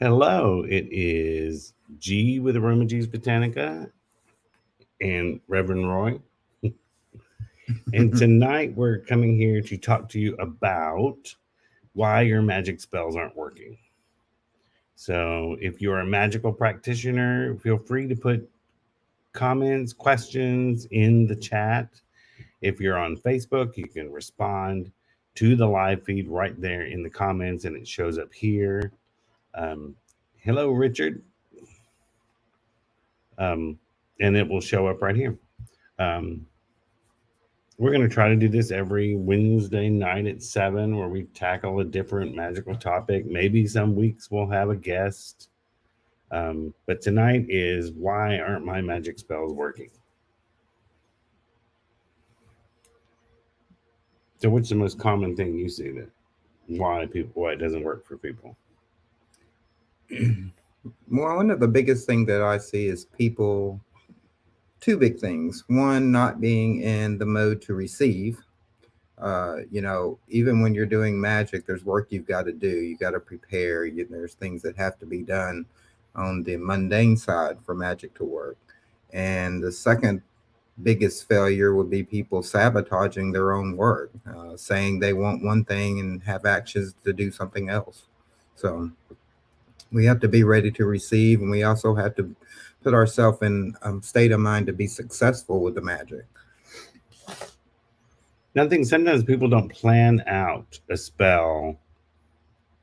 Hello, it is G with Aroma G's Botanica and Reverend Roy. And tonight we're coming here to talk to you about why your magic spells aren't working. So, if you're a magical practitioner, feel free to put comments, questions in the chat. If you're on Facebook, you can respond to the live feed right there in the comments, and it shows up here. Um, Hello, Richard. Um, and it will show up right here. Um, we're going to try to do this every Wednesday night at 7 where we tackle a different magical topic. Maybe some weeks we'll have a guest. But tonight is why aren't my magic spells working? So what's the most common thing you see that why it doesn't work for people? Well, one of the biggest things that I see is people, two big things. One, not being in the mode to receive. Even when you're doing magic, there's work you've got to do. You got to prepare. There's things that have to be done on the mundane side for magic to work. And the second biggest failure would be people sabotaging their own work, saying they want one thing and have actions to do something else. So we have to be ready to receive, and we also have to put ourselves in a state of mind to be successful with the magic. Now, I think sometimes people don't plan out a spell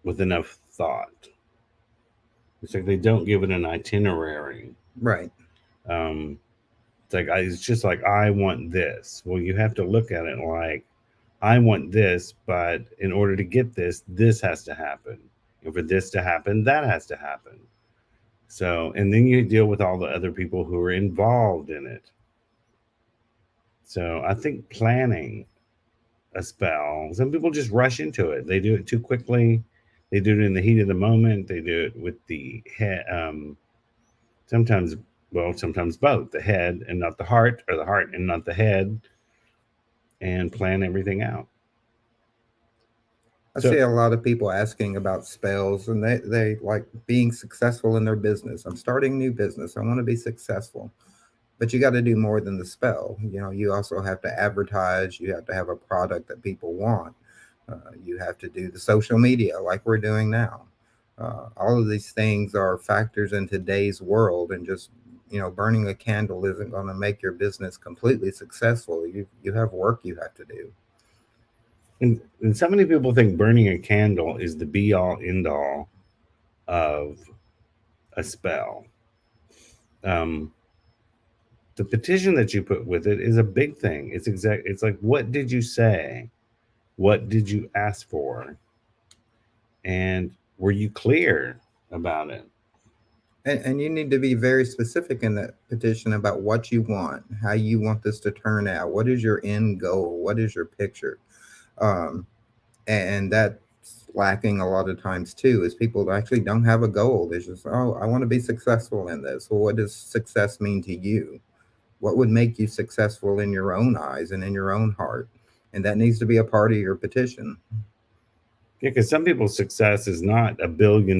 with enough thought. It's like they don't give it an itinerary. Right. Um, it's just like I want this. Well, you have to look at it like I want this, but in order to get this, this has to happen. And for this to happen, that has to happen. So, and then you deal with all the other people who are involved in it. So, I think planning a spell, some people just rush into it. They do it too quickly. They do it in the heat of the moment. They do it with the head. Sometimes, sometimes both the head and not the heart, or the heart and not the head, and plan everything out. I So, see a lot of people asking about spells, and they like being successful in their business. I'm starting a new business. I want to be successful. But you got to do more than the spell. You also have to advertise. You have to have a product that people want. You have to do the social media like we're doing now. All of these things are factors in today's world, and just burning a candle isn't going to make your business completely successful. You have work you have to do. and so many people think burning a candle is the be all end all of a spell. Um, the petition that you put with it is a big thing. It's like, what did you say? What did you ask for? And were you clear about it? And you need to be very specific in that petition about what you want, how you want this to turn out. What is your end goal? What is your picture? Um, and that's lacking a lot of times too, is people actually don't have a goal. They're just, oh, I want to be successful in this. Well, what does success mean to you? What would make you successful in your own eyes and in your own heart? And that needs to be a part of your petition. Yeah, because some people's success is not $1 billion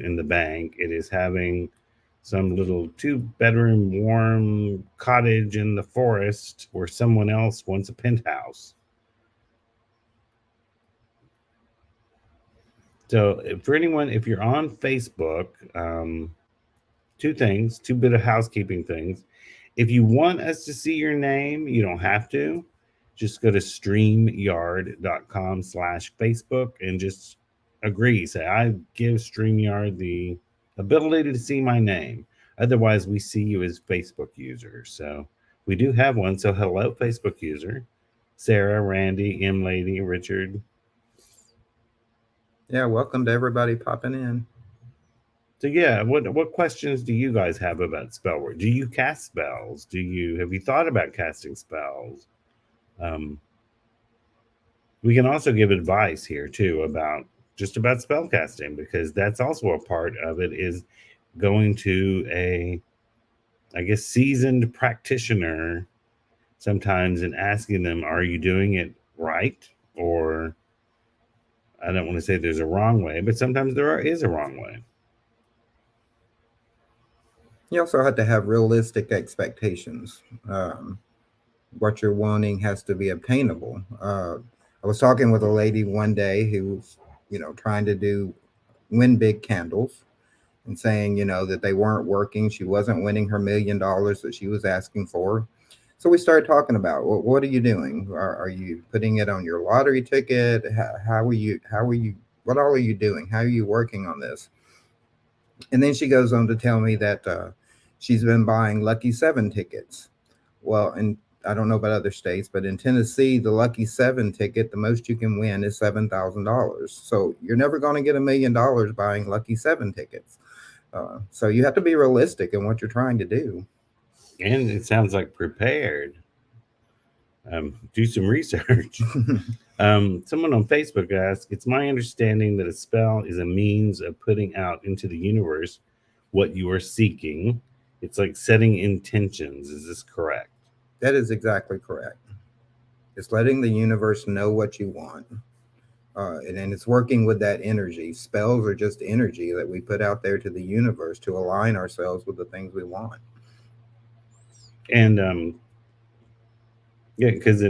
in the bank. It is having some little 2 bedroom warm cottage in the forest where someone else wants a penthouse. So, for anyone, if you're on Facebook, two bit of housekeeping things. If you want us to see your name, you don't have to. Just go to streamyard.com/Facebook and just agree. Say, I give StreamYard the ability to see my name. Otherwise, we see you as Facebook users. So we do have one. So hello, Facebook user. Sarah, Randy, M Lady, Richard. Yeah, welcome to everybody popping in. So yeah, what questions do you guys have about spell work? Do you cast spells? Have you thought about casting spells? Um, we can also give advice here too about spell casting, because that's also a part of it, is going to a, I guess, seasoned practitioner sometimes and asking them, are you doing it right? Or I don't want to say there's a wrong way, but sometimes is a wrong way. You also have to have realistic expectations. What you're wanting has to be obtainable. I was talking with a lady one day who was, trying to win big candles and saying, that they weren't working. She wasn't winning her $1 million that she was asking for. So we started talking about, well, what are you doing? Are you putting it on your lottery ticket? What all are you doing? How are you working on this? And then she goes on to tell me that she's been buying Lucky Seven tickets. Well, and I don't know about other states, but in Tennessee, the Lucky Seven ticket, the most you can win is $7,000. So you're never going to get $1 million buying Lucky Seven tickets. So you have to be realistic in what you're trying to do. And it sounds like prepared. Do some research. Someone on Facebook asked, "It's my understanding that a spell is a means of putting out into the universe what you are seeking. It's like setting intentions. Is this correct?" That is exactly correct. It's letting the universe know what you want. And it's working with that energy. Spells are just energy that we put out there to the universe to align ourselves with the things we want. And yeah, because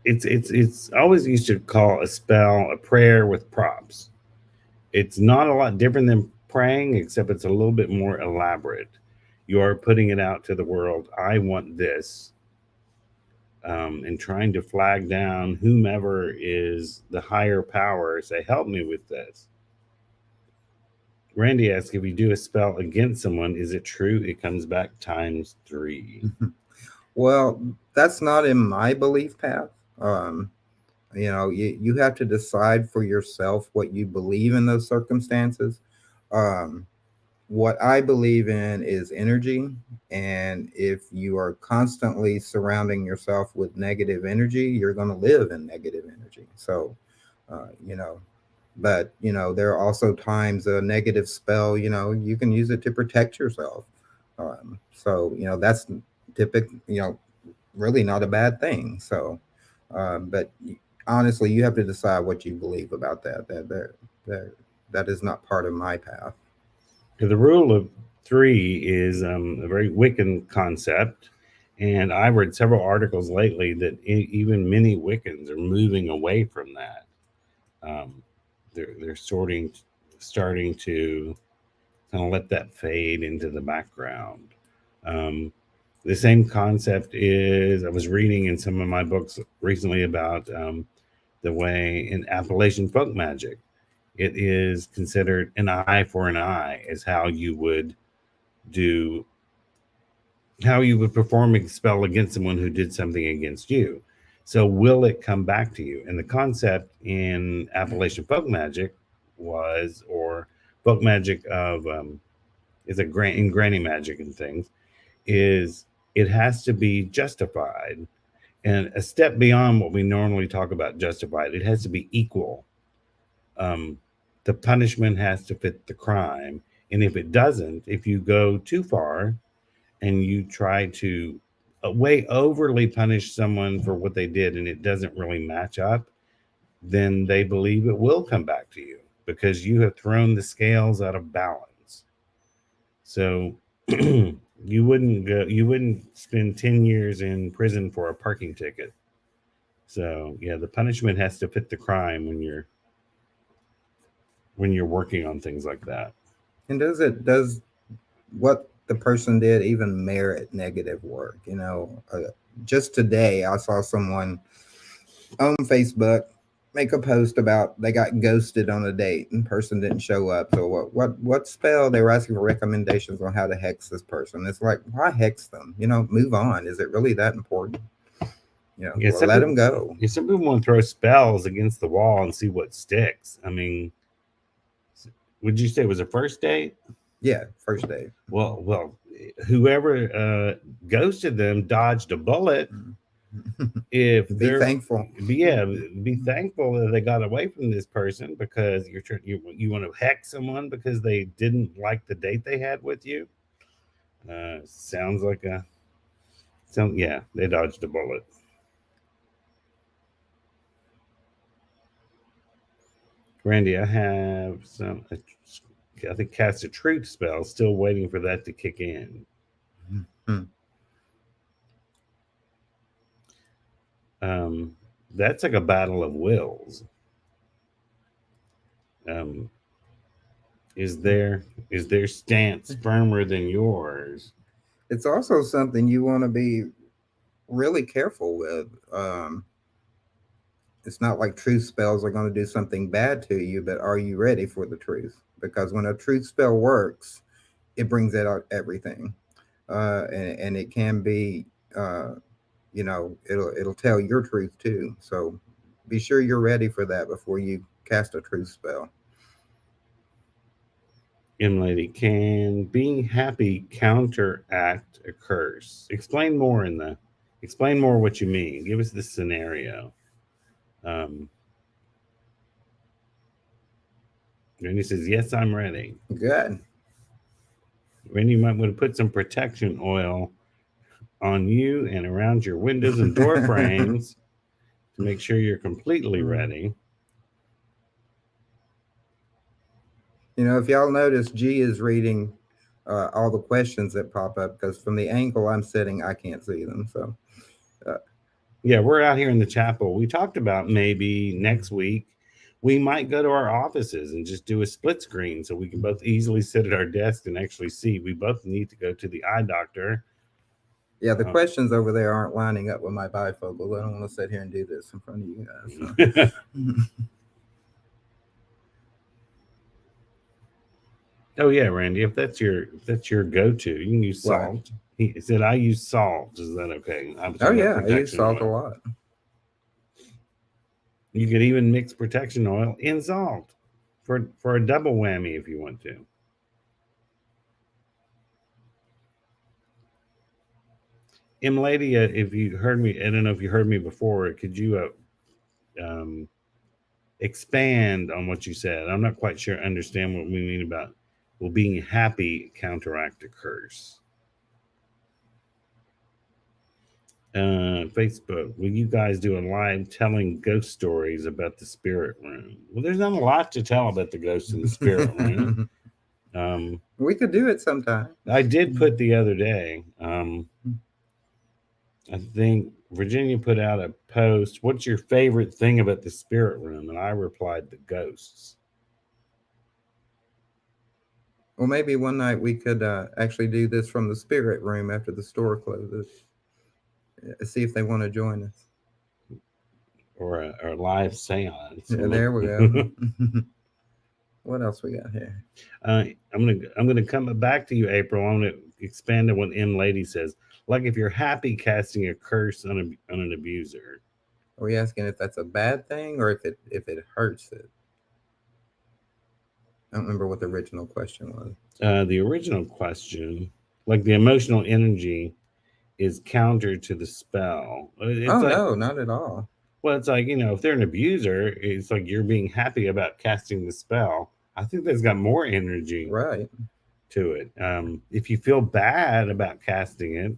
it's always used to call a spell a prayer with props. It's not a lot different than praying, except it's a little bit more elaborate. You are putting it out to the world. I want this, and trying to flag down whomever is the higher power. Say, help me with this. Randy asks, if you do a spell against someone, is it true it comes back ×3? Well, that's not in my belief path. You have to decide for yourself what you believe in those circumstances. Um, what I believe in is energy. And if you are constantly surrounding yourself with negative energy, you're going to live in negative energy. So, uh, you know, but, there are also times a negative spell, you can use it to protect yourself. So, that's typical, really not a bad thing. So, but honestly, you have to decide what you believe about that. That is not part of my path. The rule of three is a very Wiccan concept. And I've read several articles lately that even many Wiccans are moving away from that. They're starting to kind of let that fade into the background. Um, the same concept is, I was reading in some of my books recently about the way in Appalachian folk magic, it is considered an eye for an eye, as do how you would perform a spell against someone who did something against you. So will it come back to you? And the concept in Appalachian folk magic or folk magic of is in granny magic and things, is it has to be justified, and a step beyond what we normally talk about justified. It has to be equal. Um, the punishment has to fit the crime, and if it doesn't, if you go too far and you try to way overly punish someone for what they did and it doesn't really match up, then they believe it will come back to you because you have thrown the scales out of balance. So you wouldn't spend 10 years in prison for a parking ticket. So yeah, the punishment has to fit the crime when you're working on things like that. And does what the person did even merit negative work? Just today I saw someone on Facebook make a post about they got ghosted on a date and person didn't show up. So what spell? They were asking for recommendations on how to hex this person. It's like, why hex them? Move on. Is it really that important? Yeah, Well, let them go. Yeah, some people want to throw spells against the wall and see what sticks. I mean, would you say it was a first date? Yeah, first date. Well, whoever ghosted them dodged a bullet. If Be thankful. Be thankful that they got away from this person, because you want to hex someone because they didn't like the date they had with you. Sounds like they dodged a bullet. Randy, I have I think cast a truth spell, still waiting for that to kick in. That's like a battle of wills. Is their stance firmer than yours? It's also something you want to be really careful with. It's not like truth spells are going to do something bad to you, but are you ready for the truth? Because when a truth spell works, it brings out everything, and it can be, it'll tell your truth too. So be sure you're ready for that before you cast a truth spell. Lady, can being happy counteract a curse? Explain more what you mean. Give us the scenario. Randy says, yes, I'm ready. Good. Randy, you might want to put some protection oil on you and around your windows and door frames to make sure you're completely ready. If y'all notice, G is reading all the questions that pop up because from the angle I'm sitting, I can't see them. So, yeah, we're out here in the chapel. We talked about maybe next week we might go to our offices and just do a split screen so we can both easily sit at our desk and actually see. We both need to go to the eye doctor. Yeah, the questions over there aren't lining up with my bifocals. I don't want to sit here and do this in front of you guys. So. Oh yeah, Randy, if that's your go-to, you can use salt. Right. He said, "I use salt." Is that okay? Oh yeah, I use salt a lot. You could even mix protection oil in salt for a double whammy if you want to. Lady, if you heard me, I don't know if you heard me before. Could you expand on what you said? I'm not quite sure. Understand what we mean about being happy counteract a curse. Facebook, will you guys do a live telling ghost stories about the spirit room? Well, there's not a lot to tell about the ghosts in the spirit room. We could do it sometime. I did put the other day. I think Virginia put out a post. What's your favorite thing about the spirit room? And I replied, the ghosts. Well, maybe one night we could actually do this from the spirit room after the store closes. See if they want to join us. Or a live seance. Yeah, there we go. What else we got here? I'm gonna come back to you, April. I'm gonna expand on what Lady says. Like if you're happy casting a curse on an abuser. Are we asking if that's a bad thing or if it hurts it? I don't remember what the original question was. The original question, like the emotional energy, is counter to the spell. No, not at all. Well, it's like, if they're an abuser, it's like you're being happy about casting the spell. I think that's got more energy right to it. If you feel bad about casting it,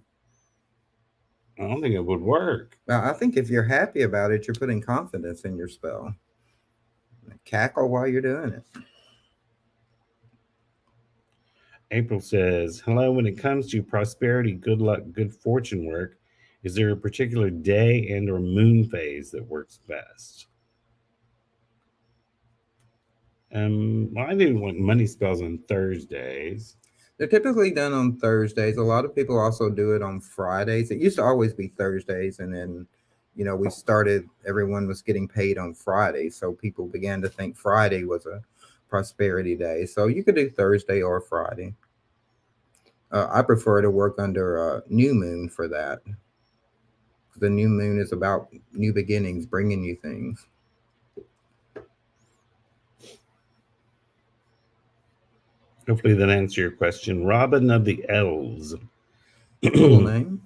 I don't think it would work. Well, I think if you're happy about it, you're putting confidence in your spell. Cackle while you're doing it. April says, hello, when it comes to prosperity, good luck, good fortune work, is there a particular day and or moon phase that works best? Well, I do like money spells on Thursdays. They're typically done on Thursdays. A lot of people also do it on Fridays. It used to always be Thursdays, and then, we started, everyone was getting paid on Friday, so people began to think Friday was a prosperity day. So you could do Thursday or Friday. I prefer to work under new moon for that. The new moon is about new beginnings, bringing you things. Hopefully that answers your question. Robin of the Elves. Cool name.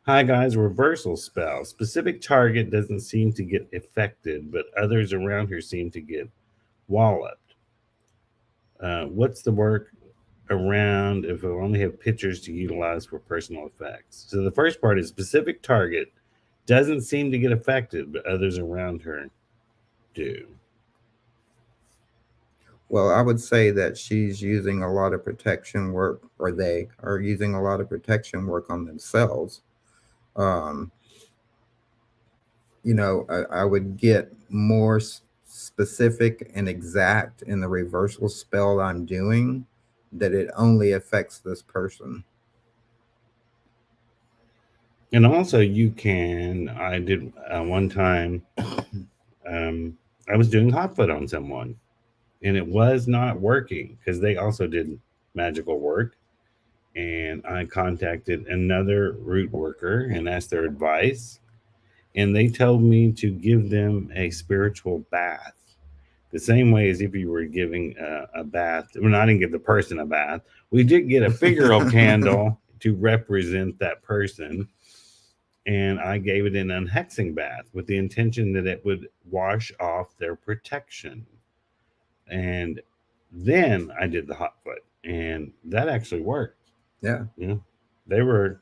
Hi guys, reversal spell. Specific target doesn't seem to get affected, but others around her seem to get walloped. What's the work around if I only have pictures to utilize for personal effects? So the first part is specific target doesn't seem to get affected, but others around her do. Well, I would say that she's using a lot of protection work, or they are using a lot of protection work on themselves. Um, I would get more specific and exact in the reversal spell I'm doing, that it only affects this person. And also, I did one time, um, I was doing hot foot on someone and it was not working because they also did magical work. And I contacted another root worker and asked their advice. And they told me to give them a spiritual bath, the same way as if you were giving a bath. Well, I didn't give the person a bath. We did get a figural candle to represent that person, and I gave it an unhexing bath with the intention that it would wash off their protection. And then I did the hot foot, and that actually worked. Yeah. Yeah, they were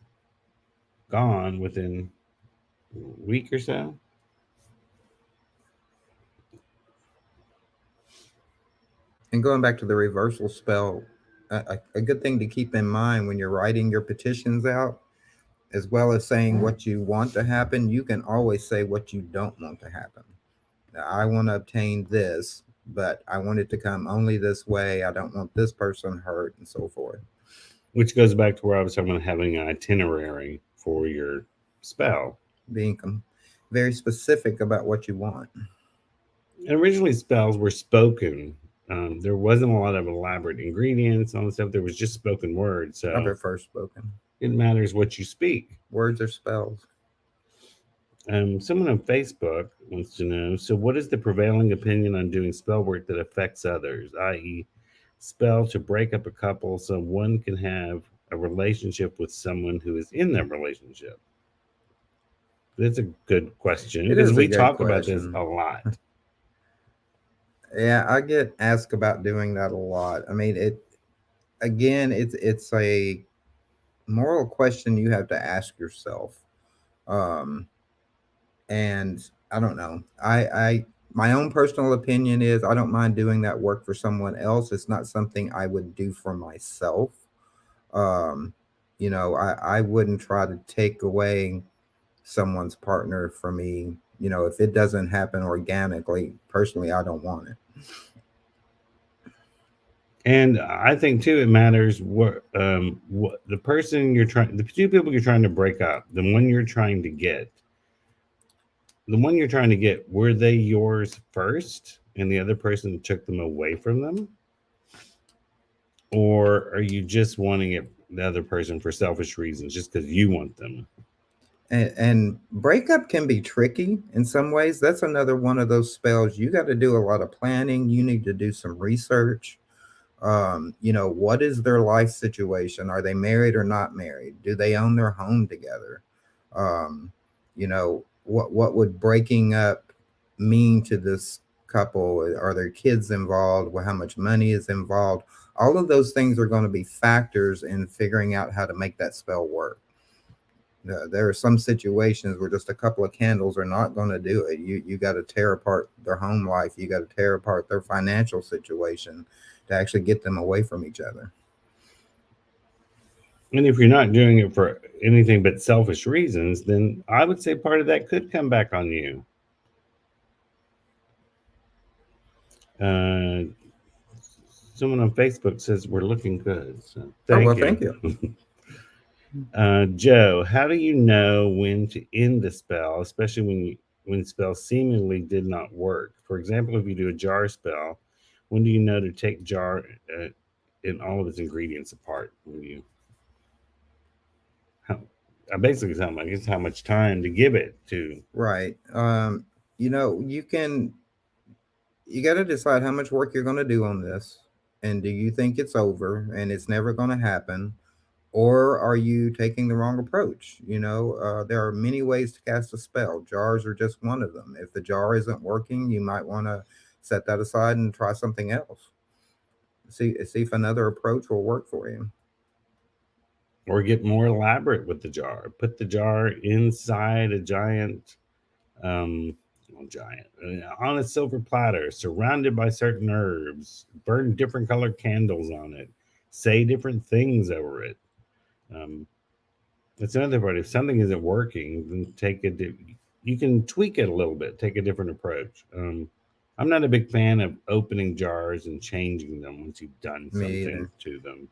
gone within a week or so. And going back to the reversal spell, a good thing to keep in mind when you're writing your petitions out, as well as saying what you want to happen, you can always say what you don't want to happen. Now, I want to obtain this, but I want it to come only this way. I don't want this person hurt, and so forth. Which goes back to where I was talking about having an itinerary for your spell. Being very specific about what you want. And originally, spells were spoken. There wasn't a lot of elaborate ingredients on the stuff. There was just spoken words. I So prefer spoken. it matters what you speak. Words are spells. Someone on Facebook wants to know, so what is the prevailing opinion on doing spell work that affects others, i.e., spell to break up a couple so one can have a relationship with someone who is in that relationship? That's a good question It because is a we good talk about this question. a lot. Yeah, I get asked about doing that a lot. I mean, it's a moral question you have to ask yourself. Um, and I don't know. I my own personal opinion is I don't mind doing that work for someone else. It's not something I would do for myself. Um, I wouldn't try to take away someone's partner from me. If it doesn't happen organically, personally, I don't want it. And I think too, it matters what the person you're trying, the two people you're trying to break up, the one you're trying to get, were they yours first, and the other person took them away from them, or are you just wanting it the other person for selfish reasons, just because you want them? And breakup can be tricky in some ways. That's another one of those spells. You got to do a lot of planning. You need to do some research. What is their life situation? Are they married or not married? Do they own their home together? um, what would breaking up mean to this couple? Are there kids involved? How much money is involved? All of those things are going to be factors in figuring out how to make that spell work. There are some situations where just a couple of candles are not going to do it. You got to tear apart their home life. You got to tear apart their financial situation to actually get them away from each other. And if you're not doing it for anything but selfish reasons, then I would say part of that could come back on you. Uh, Someone on Facebook says we're looking good. So Thank you. Joe, how do you know when to end the spell, especially when spell seemingly did not work? For example, if you do a jar spell, when do you know to take jar and all of its ingredients apart? When you, how, I basically tell them, I guess, how much time to give it to. Right. You got to decide how much work you're going to do on this, and do you think it's over and it's never going to happen, or are you taking the wrong approach? There are many ways to cast a spell. Jars are just one of them. If the jar isn't working, you might want to set that aside and try something else. See if another approach will work for you. Or get more elaborate with the jar. Put the jar inside a giant um, giant, on a silver platter, surrounded by certain herbs, burn different colored candles on it, say different things over it. That's another part. If something isn't working, then you can tweak it a little bit, take a different approach. I'm not a big fan of opening jars and changing them once you've done Me something either. to them.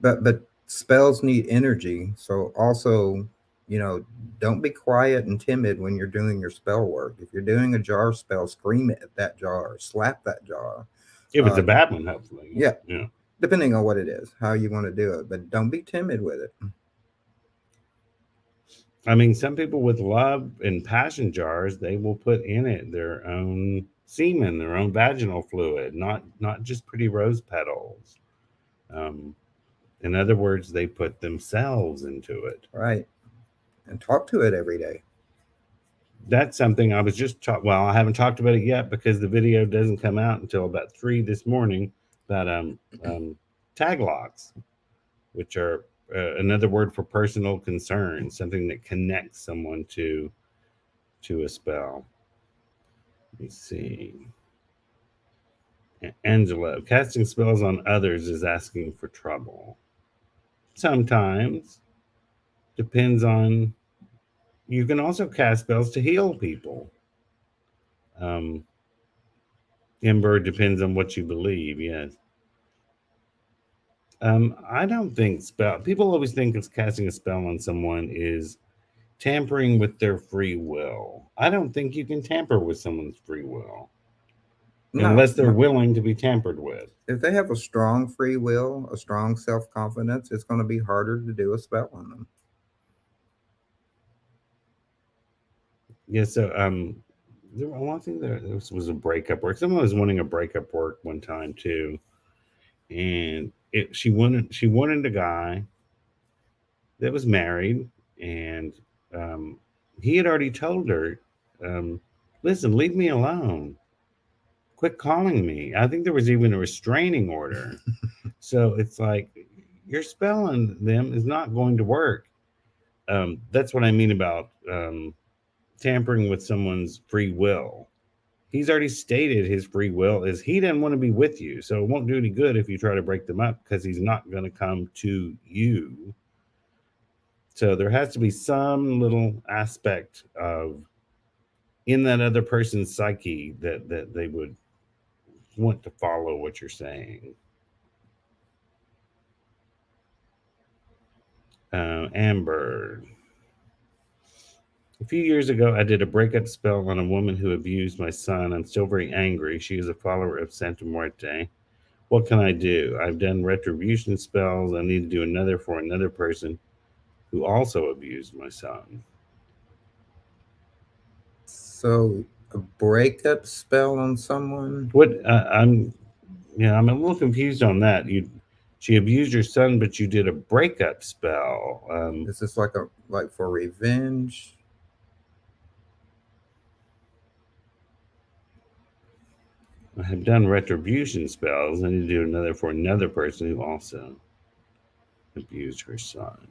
But spells need energy. So also, you know, don't be quiet and timid when you're doing your spell work. If you're doing a jar spell, scream at that jar, slap that jar. If it's a Um, bad one, hopefully. yeah, Yeah. depending on what it is, how you want to do it. But don't be timid with it. I mean, some people with love and passion jars, they will put in it their own semen, their own vaginal fluid, not just pretty rose petals. Um, in other words, they put themselves into it. Right. And talk to it every day. That's something I was just well, I haven't talked about it yet because the video doesn't come out until about 3 this morning. About tag locks, which are another word for personal concern, something that connects someone to a spell. Let me see. Angela, casting spells on others is asking for trouble. Sometimes depends on. You can also cast spells to heal people. Um, Ember depends on what you believe. Yes. I don't think spell. People always think of casting a spell on someone is tampering with their free will. I don't think you can tamper with someone's free will No, unless they're no. willing to be tampered with. If they have a strong free will, a strong self confidence, it's going to be harder to do a spell on them. Yeah. So one thing there was a breakup work. Someone was wanting a breakup work one time too, and she wanted a guy that was married, and um, he had already told her, "Listen, leave me alone. Quit calling me." I think there was even a restraining order. So it's like your spell on them is not going to work. That's what I mean about tampering with someone's free will. He's already stated his free will is he doesn't want to be with you. So it won't do any good if you try to break them up because he's not going to come to you. So there has to be some little aspect of in that other person's psyche that they would want to follow what you're saying. Amber. A few years ago, I did a breakup spell on a woman who abused my son. I'm still very angry. She is a follower of Santa Muerte. What can I do? I've done retribution spells. I need to do another for another person who also abused my son. So, a breakup spell on someone? What I'm a little confused on that. She abused your son, but you did a breakup spell. Is this like for revenge? I have done retribution spells. I need to do another for another person who also abused her son.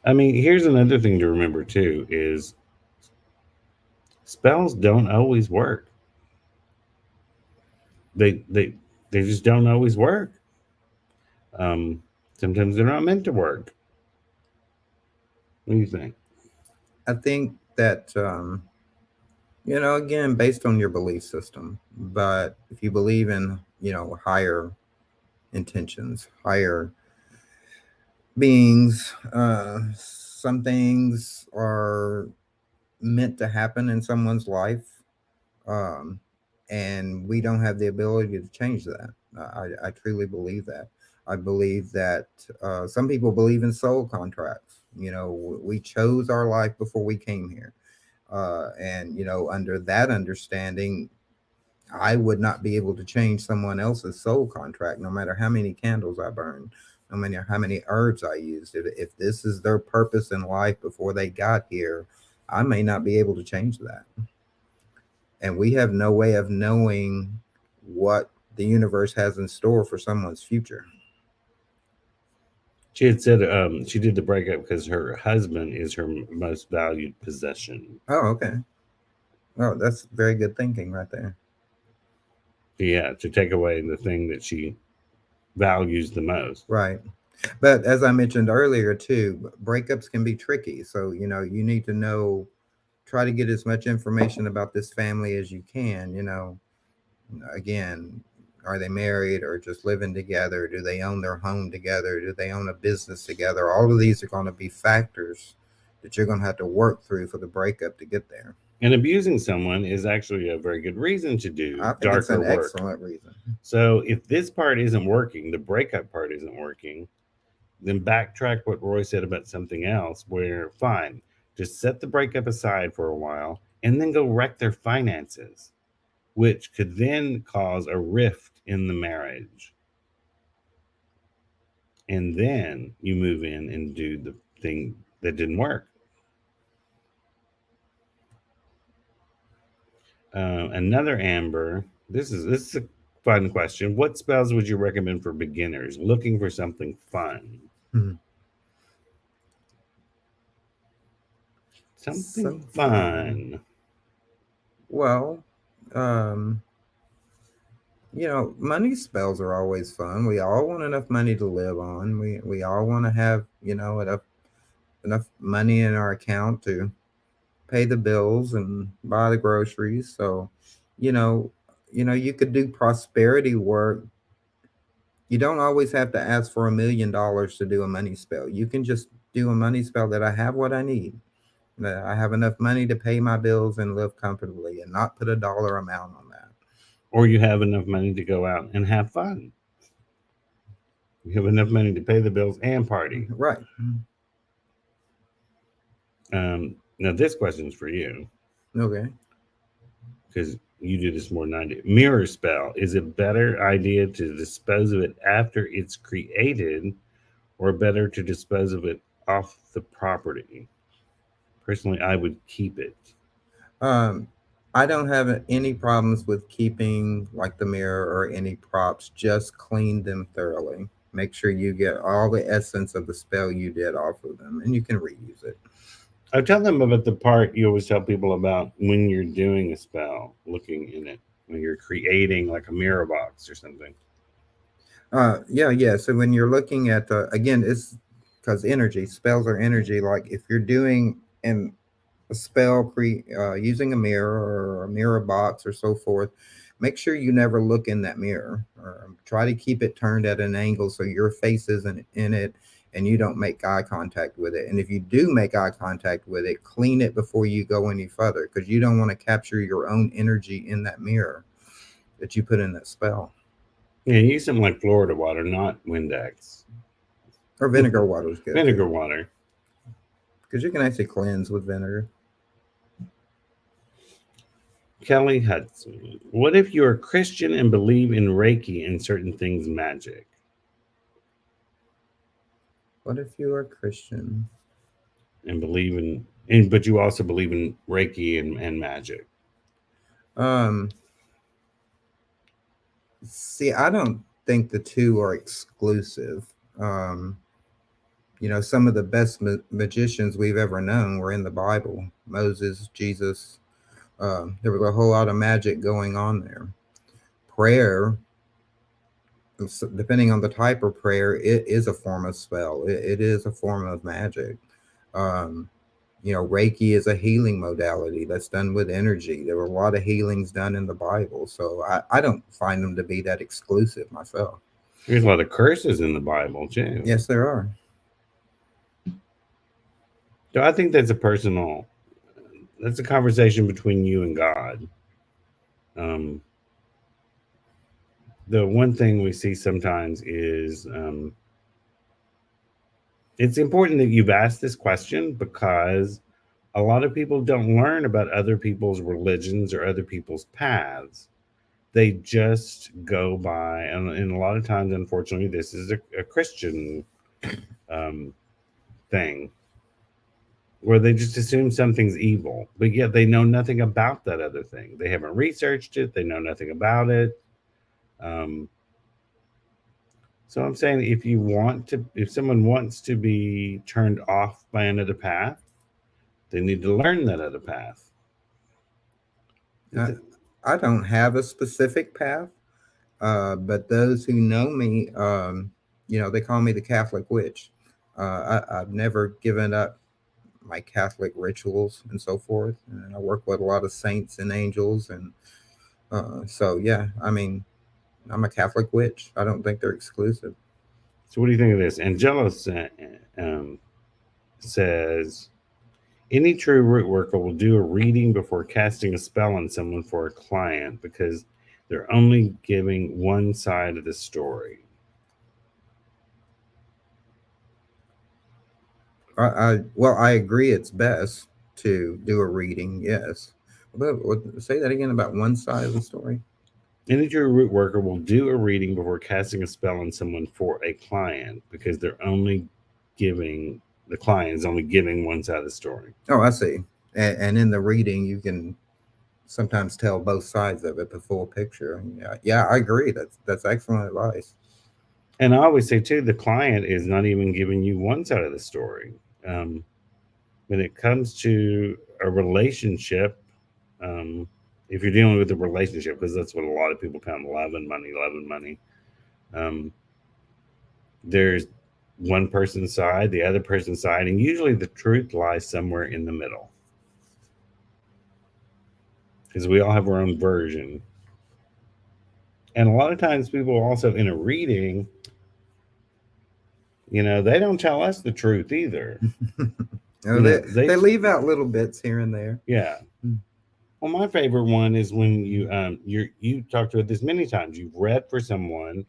I mean, here's another thing to remember too is spells don't always work. They just don't always work. Um, Sometimes they're not meant to work. What do you think? I think that again, based on your belief system. But if you believe in, higher intentions, higher beings, some things are meant to happen in someone's life, um, and we don't have the ability to change that. I truly believe that. I believe that some people believe in soul contracts. We chose our life before we came here. And under that understanding, I would not be able to change someone else's soul contract, no matter how many candles I burned, no matter how many herbs I used. If this is their purpose in life before they got here, I may not be able to change that. And we have no way of knowing what the universe has in store for someone's future. She had said she did the breakup because her husband is her most valued possession. Oh, okay. Oh, that's very good thinking right there. Yeah, to take away the thing that she values the most. Right. But as I mentioned earlier too, breakups can be tricky. So, you need to try to get as much information about this family as you can. Again, are they married or just living together? Do they own their home together? Do they own a business together? All of these are going to be factors that you're going to have to work through for the breakup to get there. And abusing someone is actually a very good reason to do I think it's darker an work. excellent reason. So if this part isn't working, the breakup part isn't working, then backtrack what Roy said about something else where, fine, just set the breakup aside for a while and then go wreck their finances, which could then cause a rift in the marriage. And then you move in and do the thing that didn't work. Another Amber. This is a fun question. What spells would you recommend for beginners looking for something fun? Hmm. Something fun. Well, um, money spells are always fun. We all want enough money to live on. We all want to have, enough money in our account to pay the bills and buy the groceries. So, you know, you could do prosperity work. You don't always have to ask for $1 million to do a money spell. You can just do a money spell that I have what I need. That I have enough money to pay my bills and live comfortably and not put a dollar amount on that. Or you have enough money to go out and have fun. You have enough money to pay the bills and party. Right. Now this question's for you. Okay. Because you do this more than I do. Mirror spell. Is it better idea to dispose of it after it's created or better to dispose of it off the property? Personally, I would keep it. I don't have any problems with keeping like the mirror or any props. Just clean them thoroughly. Make sure you get all the essence of the spell you did off of them, and you can reuse it. I tell them about the part you always tell people about when you're doing a spell, looking in it, when you're creating like a mirror box or something. Yeah. So when you're looking at again, it's because energy spells are energy. Like if you're doing a spell using a mirror or a mirror box or so forth, make sure you never look in that mirror or try to keep it turned at an angle so your face isn't in it and you don't make eye contact with it. And if you do make eye contact with it, clean it before you go any further because you don't want to capture your own energy in that mirror that you put in that spell. Yeah, use something like Florida water, not Windex. Or vinegar water is good. Vinegar water. Because you can actually cleanse with vinegar. Kelly Hudson. What if you're a Christian and believe in Reiki and certain things magic? What if you are Christian and believe but you also believe in Reiki and magic? See, I don't think the two are exclusive. Some of the best magicians we've ever known were in the Bible. Moses, Jesus. There was a whole lot of magic going on there. Prayer, depending on the type of prayer, it is a form of spell. It is a form of magic. Reiki is a healing modality that's done with energy. There were a lot of healings done in the Bible. So I don't find them to be that exclusive myself. There's a lot of curses in the Bible, too. Yes, there are. So I think that's a conversation between you and God. The one thing we see sometimes is it's important that you've asked this question because a lot of people don't learn about other people's religions or other people's paths. They just go by, and a lot of times, unfortunately, this is a Christian thing where they just assume something's evil, but yet they know nothing about that other thing. They haven't researched it. They know nothing about it. So I'm saying if someone wants to be turned off by another path, they need to learn that other path. I don't have a specific path, but those who know me, they call me the Catholic witch. I've never given up my Catholic rituals and so forth. And I work with a lot of saints and angels. And so, yeah, I mean, I'm a Catholic witch. I don't think they're exclusive. So what do you think of this? Angelo says, any true root worker will do a reading before casting a spell on someone for a client because they're only giving one side of the story. I agree it's best to do a reading, yes. But say that again about one side of the story. Any true root worker will do a reading before casting a spell on someone for a client because the client is only giving one side of the story. Oh, I see. And in the reading, you can sometimes tell both sides of it, the full picture. Yeah, I agree. That's excellent advice. And I always say too, the client is not even giving you one side of the story. Um, when it comes to a relationship, um, if you're dealing with a relationship, because that's what a lot of people come, love and money. Um, there's one person's side, the other person's side, and usually the truth lies somewhere in the middle. Because we all have our own version. And a lot of times, people also in a reading, they don't tell us the truth either. They leave out little bits here and there. Yeah. Well, my favorite one is when you talked about this many times. You've read for someone,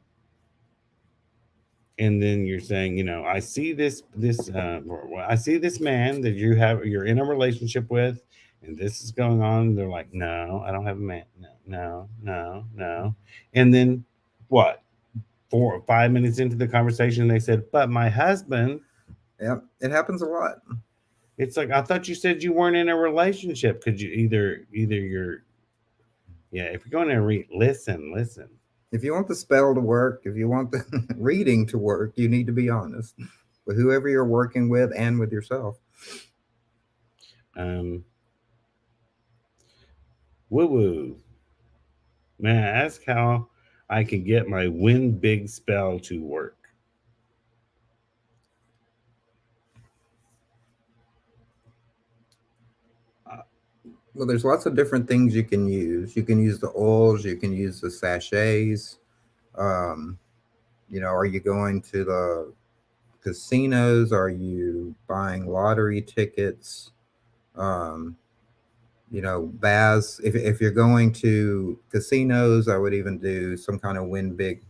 and then you're saying, I see I see this man that you're in a relationship with, and this is going on. They're like, no, I don't have a man. No. And then what? 4 or 5 minutes into the conversation, they said, but my husband. Yeah, it happens a lot. It's like, I thought you said you weren't in a relationship. Could you either you're, yeah, if you're going to listen. If you want the spell to work, if you want the reading to work, you need to be honest with whoever you're working with and with yourself. Woo woo. May I ask how I can get my win big spell to work? Well, there's lots of different things you can use. You can use the oils, you can use the sachets. Are you going to the casinos? Are you buying lottery tickets? Um, baths. If you're going to casinos, I would even do some kind of win big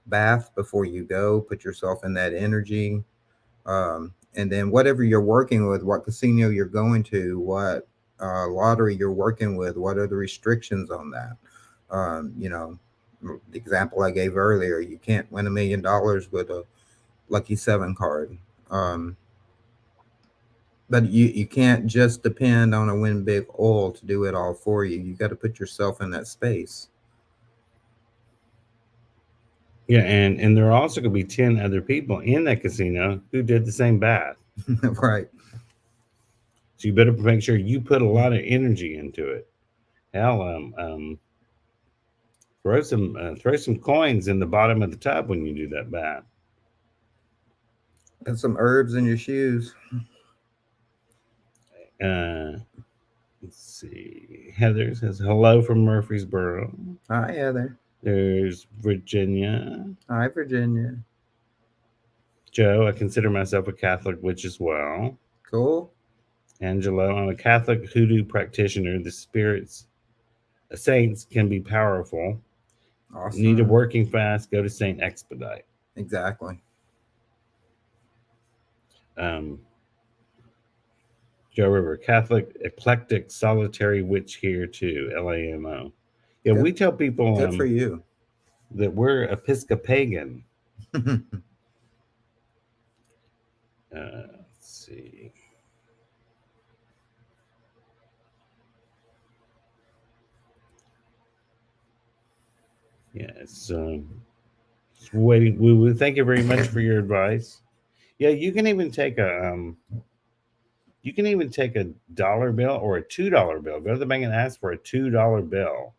bath before you go. Put yourself in that energy. And then whatever you're working with, what casino you're going to, what lottery you're working with, what are the restrictions on that? The example I gave earlier, you can't win $1 million with a lucky 7 card. But you can't just depend on a win big oil to do it all for you. You got to put yourself in that space. Yeah, and there are also going to be 10 other people in that casino who did the same bath. Right. So you better make sure you put a lot of energy into it. Hell, throw some coins in the bottom of the tub when you do that bath. And some herbs in your shoes. Let's see. Heather says hello from Murfreesboro. Hi, Heather. There's Virginia. Hi, Virginia. Joe, I consider myself a Catholic witch as well. Cool. Angelo, I'm a Catholic hoodoo practitioner. The saints can be powerful. Awesome. Need a working fast, go to Saint Expedite. Exactly. Joe River, Catholic, eclectic, solitary witch here too. LAMO. Yeah, good. We tell people good for you that we're Episcopagan. Let's see. Yes. Waiting. Woo. Thank you very much for your advice. Yeah, you can even take a dollar bill or a $2 bill. Go to the bank and ask for a $2 bill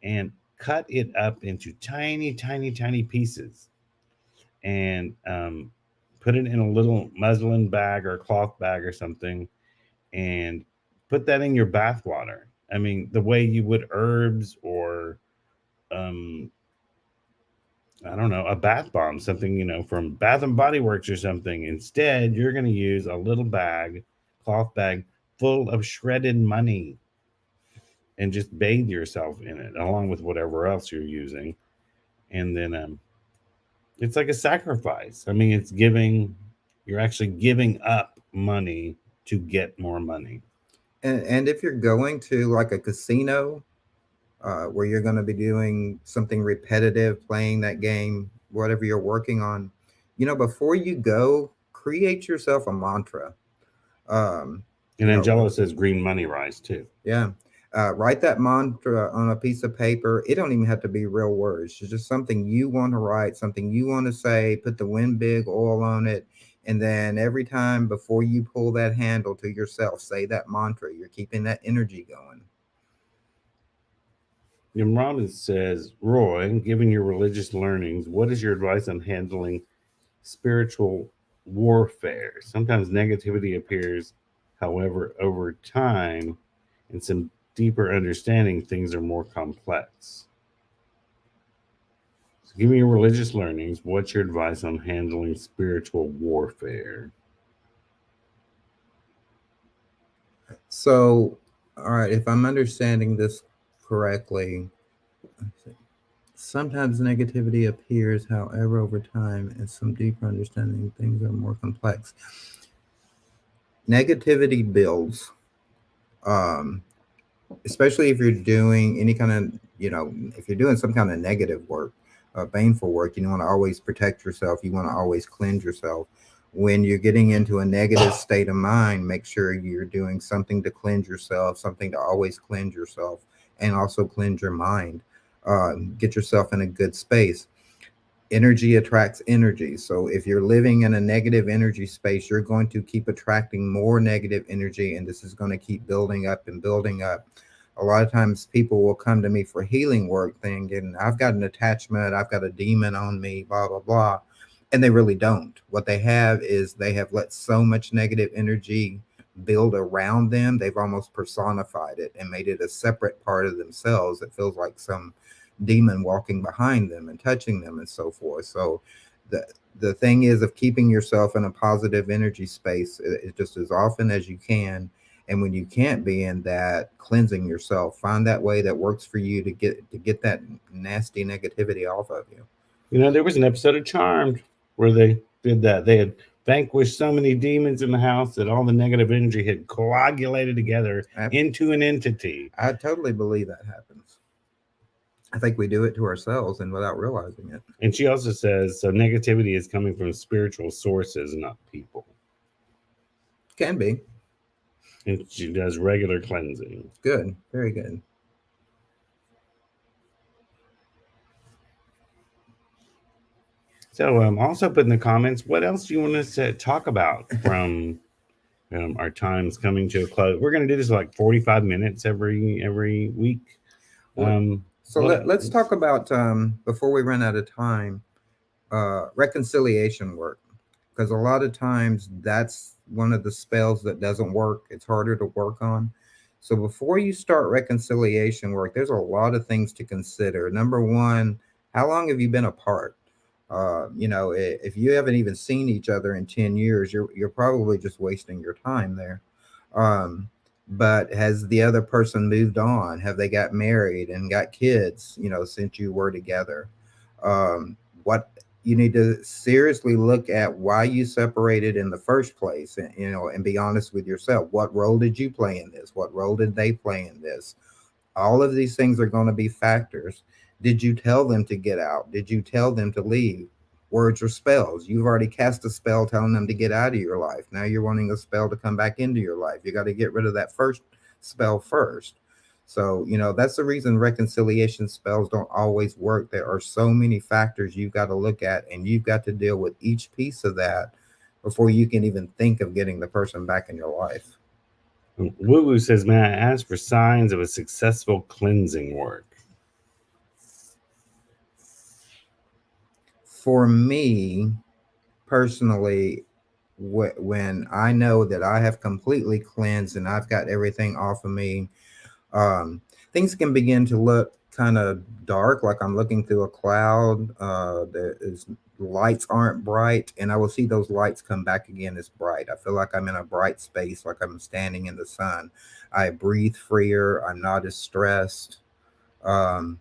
and cut it up into tiny, tiny, tiny pieces and put it in a little muslin bag or cloth bag or something and put that in your bath water. I mean, the way you would herbs or um, I don't know, a bath bomb, something, from Bath and Body Works or something. Instead, you're going to use a little bag, cloth bag, full of shredded money and just bathe yourself in it along with whatever else you're using. And then it's like a sacrifice. I mean, you're actually giving up money to get more money. And if you're going to like a casino where you're going to be doing something repetitive, playing that game, whatever you're working on, before you go, create yourself a mantra. Um, And you know, Angelo says green money rise too. yeah. Write that mantra on a piece of paper. It don't even have to be real words. It's just something you want to write, something you want to say. Put the win big oil on it, and then every time before you pull that handle to yourself, say that mantra. You're keeping that energy going. Nimrod says, Roy, given your religious learnings, what is your advice on handling spiritual warfare? Sometimes negativity appears, however, over time, and some deeper understanding, things are more complex. So, given your religious learnings, what's your advice on handling spiritual warfare? So, all right, if I'm understanding this correctly, let's see. Sometimes negativity appears, however, over time, and some deeper understanding things are more complex. Negativity builds, um, especially if you're doing any kind of, if you're doing some kind of negative work, painful work, you want to always protect yourself. You want to always cleanse yourself. When you're getting into a negative state of mind, make sure you're doing something to cleanse yourself, something to always cleanse yourself, and also cleanse your mind. Get yourself in a good space. Energy attracts energy. So if you're living in a negative energy space, you're going to keep attracting more negative energy, and this is going to keep building up and building up. A lot of times people will come to me for healing work thinking, I've got an attachment, I've got a demon on me, blah, blah, blah. And they really don't. What they have is they have let so much negative energy build around them. They've almost personified it and made it a separate part of themselves. It feels like some demon walking behind them and touching them and so forth. So the thing is of keeping yourself in a positive energy space just as often as you can. And when you can't be in that, cleansing yourself, find that way that works for you to get that nasty negativity off of you. There was an episode of Charmed where they did that. They had vanquished so many demons in the house that all the negative energy had coagulated together into an entity. I totally believe that happens. I think we do it to ourselves and without realizing it. And she also says, so negativity is coming from spiritual sources, not people. Can be. And she does regular cleansing. Good. Very good. So also put in the comments, what else do you want us to talk about from our times coming to a close? We're going to do this like 45 minutes every week. So let's talk about, before we run out of time, reconciliation work. Because a lot of times that's one of the spells that doesn't work. It's harder to work on. So before you start reconciliation work, there's a lot of things to consider. Number one, how long have you been apart? If you haven't even seen each other in 10 years, you're probably just wasting your time there. But has the other person moved on? Have they got married and got kids, since you were together? What you need to seriously look at why you separated in the first place, and be honest with yourself. What role did you play in this? What role did they play in this? All of these things are going to be factors. Did you tell them to get out? Did you tell them to leave? Words or spells. You've already cast a spell telling them to get out of your life. Now you're wanting a spell to come back into your life. You got to get rid of that first spell first. So, that's the reason reconciliation spells don't always work. There are so many factors you've got to look at, and you've got to deal with each piece of that before you can even think of getting the person back in your life. Woo Woo says, may I ask for signs of a successful cleansing work? For me personally, when I know that I have completely cleansed and I've got everything off of me, things can begin to look kind of dark, like I'm looking through a cloud. Lights aren't bright, and I will see those lights come back again as bright. I feel like I'm in a bright space, like I'm standing in the sun. I breathe freer. I'm not as stressed. Um,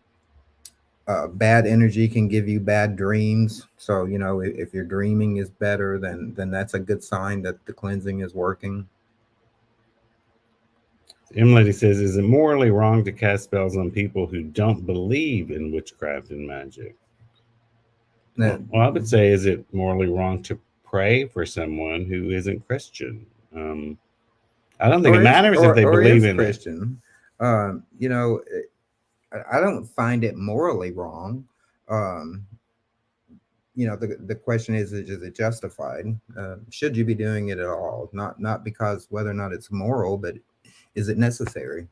Bad energy can give you bad dreams. So, if your dreaming is better, then that's a good sign that the cleansing is working. Lady says, is it morally wrong to cast spells on people who don't believe in witchcraft and magic? Well, I would say, is it morally wrong to pray for someone who isn't Christian? I don't think it matters if they believe in Christian. I don't find it morally wrong. The question is it justified? Should you be doing it at all? Not because whether or not it's moral, but is it necessary?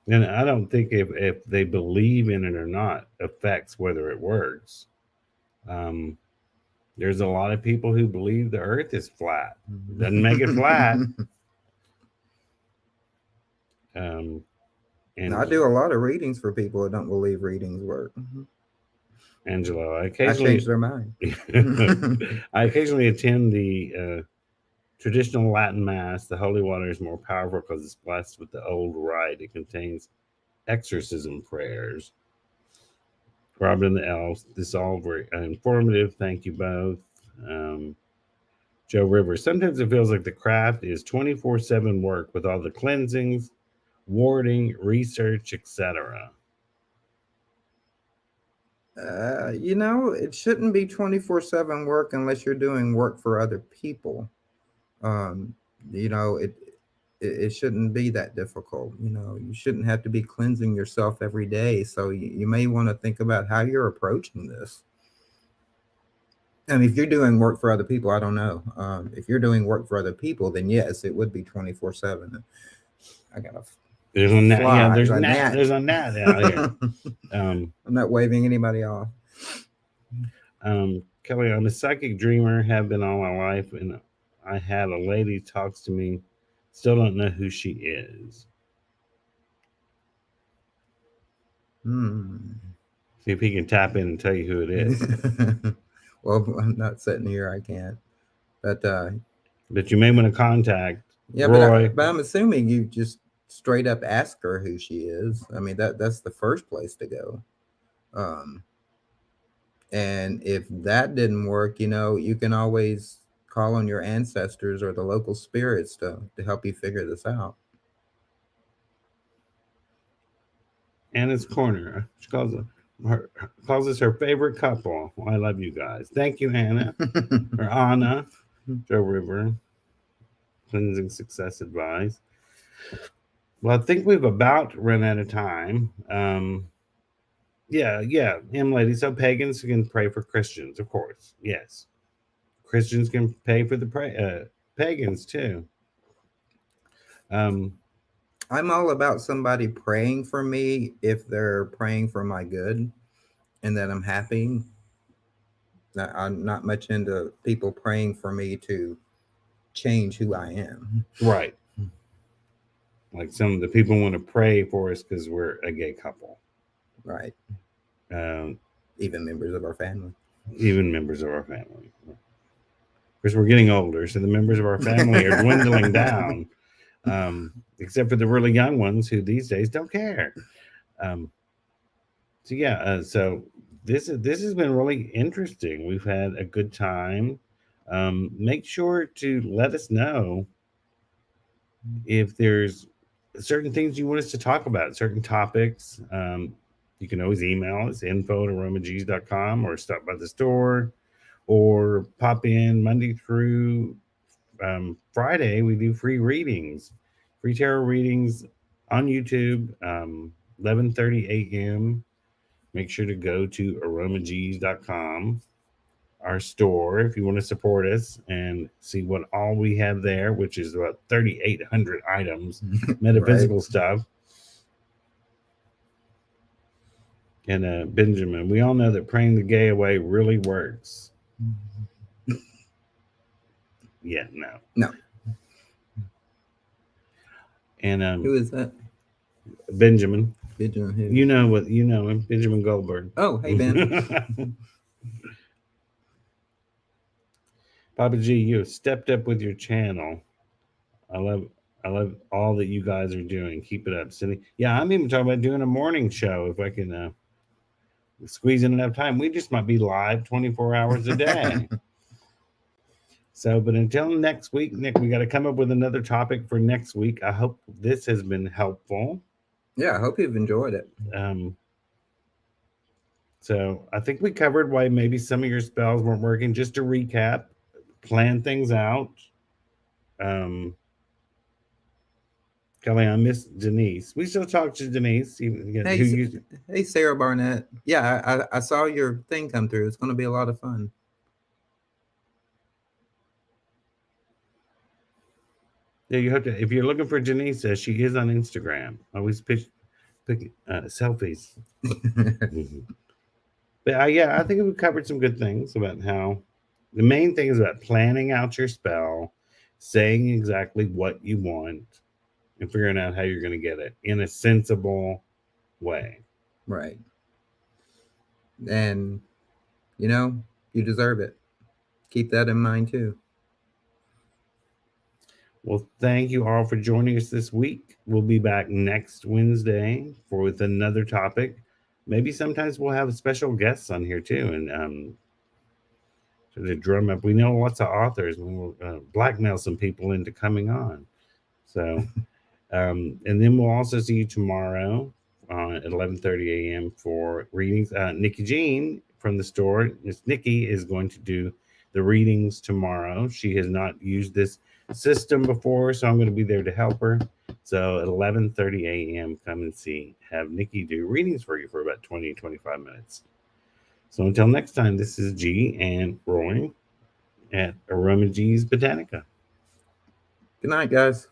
And I don't think if they believe in it or not affects whether it works. There's a lot of people who believe the earth is flat. Doesn't make it flat. And I do a lot of readings for people who don't believe readings work. Angelo, I change their mind. I occasionally attend the traditional Latin Mass. The holy water is more powerful because it's blessed with the old rite. It contains exorcism prayers. Robin and the Elves, this is all very informative. Thank you both. Joe Rivers, sometimes it feels like the craft is 24/7 work with all the cleansings, warding, research, etc. It shouldn't be 24/7 work unless you're doing work for other people. It shouldn't be that difficult. You shouldn't have to be cleansing yourself every day. So you may want to think about how you're approaching this. And if you're doing work for other people, I don't know. If you're doing work for other people, then yes, it would be 24/7. I gotta. There's a gnat. Yeah, there's a gnat out here. I'm not waving anybody off. Kelly, I'm a psychic dreamer, have been all my life, and I had a lady talks to me. Still don't know who she is. See if he can tap in and tell you who it is. Well, I'm not sitting here. I can't. But you may want to contact Roy. But I'm assuming you just straight up ask her who she is. I mean, that's the first place to go. And if that didn't work, you can always call on your ancestors or the local spirits to help you figure this out. Anna's Corner. She calls us her favorite couple. Well, I love you guys. Thank you, Anna. Or Anna. Joe River. Cleansing Success Advice. Well, I think we've about run out of time. Yeah, lady. So pagans can pray for Christians, of course. Yes. Christians can pay for the pagans too. I'm all about somebody praying for me if they're praying for my good and that I'm happy. I'm not much into people praying for me to change who I am. Right. Like some of the people want to pray for us because we're a gay couple. Right. Even members of our family. Of course, we're getting older, so the members of our family are dwindling down. Except for the really young ones who these days don't care. So this has been really interesting. We've had a good time. Make sure to let us know if there's certain things you want us to talk about, certain topics. You can always email us, info@aromagees.com, or stop by the store, or pop in Monday through Friday. We do free readings Free tarot readings on YouTube, 11:30 a.m. Make sure to go to aromagees.com, our store, if you want to support us and see what all we have there, which is about 3,800 items, metaphysical stuff. And Benjamin, we all know that praying the gay away really works. Yeah, No. And Who is that? Benjamin. Benjamin who? You know him, Benjamin Goldberg. Oh, hey Ben. Papa G, you have stepped up with your channel. I love all that you guys are doing. Keep it up, Cindy. Yeah, I'm even talking about doing a morning show if I can squeeze in enough time. We just might be live 24 hours a day. So, but until next week, Nick, we got to come up with another topic for next week. I hope this has been helpful. Yeah, I hope you've enjoyed it. So I think we covered why maybe some of your spells weren't working. Just to recap, plan things out. Kelly, I miss Denise. We still talk to Denise. Hey, Sarah Barnett. Yeah, I saw your thing come through. It's going to be a lot of fun. Yeah, you have to. If you're looking for Denise, she is on Instagram. Always pick selfies. But yeah, I think we covered some good things about how the main thing is about planning out your spell, saying exactly what you want, and figuring out how you're going to get it in a sensible way. Right. And, you deserve it. Keep that in mind, too. Well, thank you all for joining us this week. We'll be back next Wednesday with another topic. Maybe sometimes we'll have special guests on here, too, and to drum up. We know lots of authors. We will blackmail some people into coming on. So, and then we'll also see you tomorrow at 11:30 a.m. for readings. Nikki Jean from the store, Miss Nikki, is going to do the readings tomorrow. She has not used this system before, so I'm going to be there to help her. So at 11:30 a.m., come and have Nikki do readings for you for about 20, 25 minutes. So until next time, this is G and Roy at Aroma G's Botanica. Good night, guys.